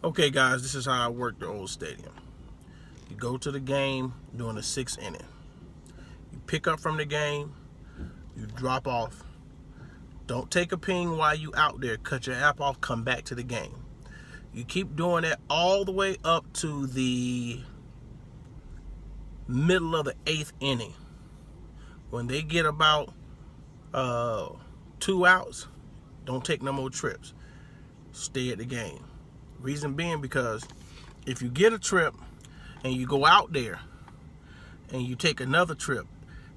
Okay, guys, this is how I work the old stadium. You go to the game during the 6th inning. You pick up from the game, you drop off. Don't take a ping while you out there. Cut your app off, come back to the game. You keep doing that all the way up to the middle of the 8th inning. When they get about 2 outs, don't take no more trips. Stay at the game. Reason being because if you get a trip and you go out there and you take another trip,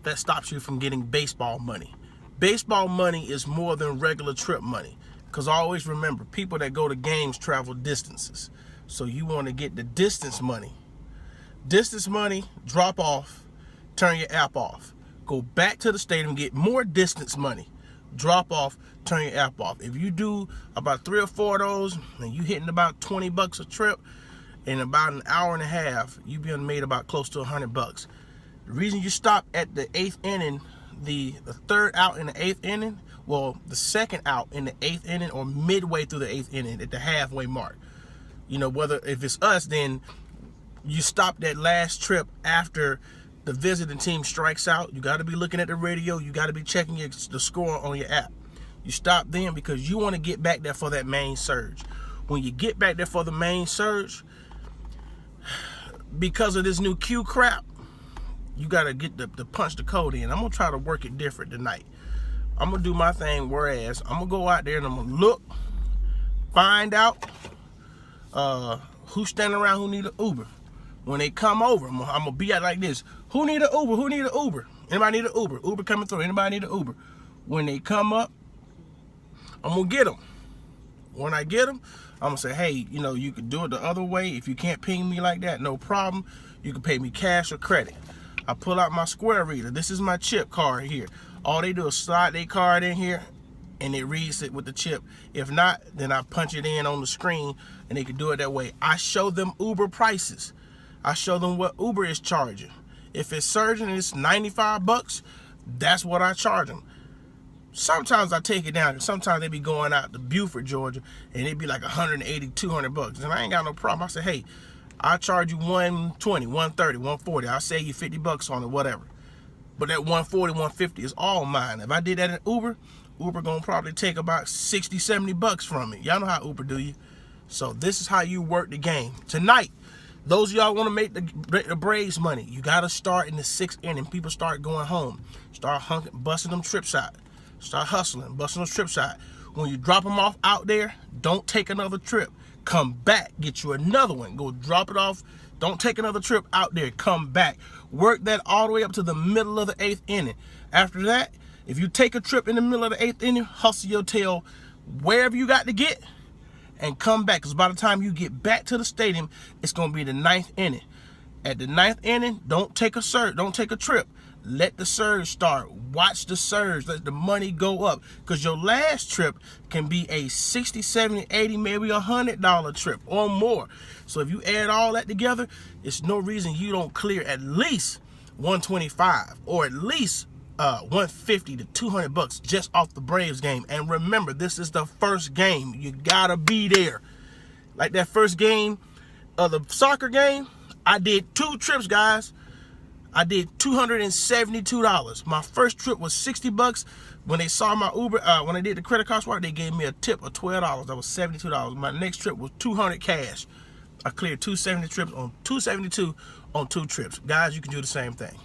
that stops you from getting baseball money. Baseball money is more than regular trip money, because always remember, people that go to games travel distances. So you want to get the distance money. Distance money, drop off, turn your app off. Go back to the stadium, get more distance money. Drop off, turn your app off. If you do about 3 or 4 of those and you hitting about $20 a trip, in about an hour and a half, you being made about close to $100. The reason you stop at the 8th inning, the 3rd out in the 8th inning, well, the 2nd out in the 8th inning, or midway through the 8th inning at the halfway mark. You know, whether if it's us, then you stop that last trip after the visiting team strikes out. You got to be looking at the radio. You got to be checking the score on your app. You stop then because you want to get back there for that main surge. When you get back there for the main surge, because of this new Q crap, you got to get the punch the code in. I'm going to try to work it different tonight. I'm going to do my thing, whereas I'm going to go out there and I'm going to look, find out who's standing around who need an Uber. When they come over, I'm going to be out like this. Who need an Uber? Who need an Uber? Anybody need an Uber? Uber coming through. Anybody need an Uber? When they come up, I'm going to get them. When I get them, I'm going to say, hey, you know, you can do it the other way. If you can't ping me like that, no problem. You can pay me cash or credit. I pull out my Square reader. This is my chip card here. All they do is slide their card in here and it reads it with the chip. If not, then I punch it in on the screen and they can do it that way. I show them Uber prices. I show them what Uber is charging. If it's surging and it's $95, that's what I charge them. Sometimes I take it down. Sometimes they be going out to Buford, Georgia, and it be like $180, $200. And I ain't got no problem. I say, hey, I'll charge you $120, $130, $140. I'll save you $50 on it, whatever. But that $140, $150 is all mine. If I did that in Uber, Uber gonna probably take about $60, $70 from me. Y'all know how Uber do you. So this is how you work the game. Tonight, those of y'all want to make the Braves money, you got to start in the 6th inning. People start going home. Start busting them trips out. Start hustling, busting those trips out. When you drop them off out there, don't take another trip. Come back, get you another one. Go drop it off. Don't take another trip out there. Come back. Work that all the way up to the middle of the 8th inning. After that, if you take a trip in the middle of the 8th inning, hustle your tail wherever you got to get and come back, because by the time you get back to the stadium, it's going to be the 9th inning. At the 9th inning, don't take a surge, don't take a trip. Let the surge start. Watch the surge. Let the money go up, because your last trip can be a $60, $70, $80, maybe $100 trip or more. So if you add all that together, it's no reason you don't clear at least $125 or at least $150 to $200 just off the Braves game. And remember, this is the first game. You gotta be there. Like that first game of the soccer game, I did 2 trips, guys. I did $272. My first trip was $60. When they saw my Uber, when I did the credit card swipe, they gave me a tip of $12. That was $72. My next trip was $200 cash. I cleared $270 on 272 on 2 trips. Guys, you can do the same thing.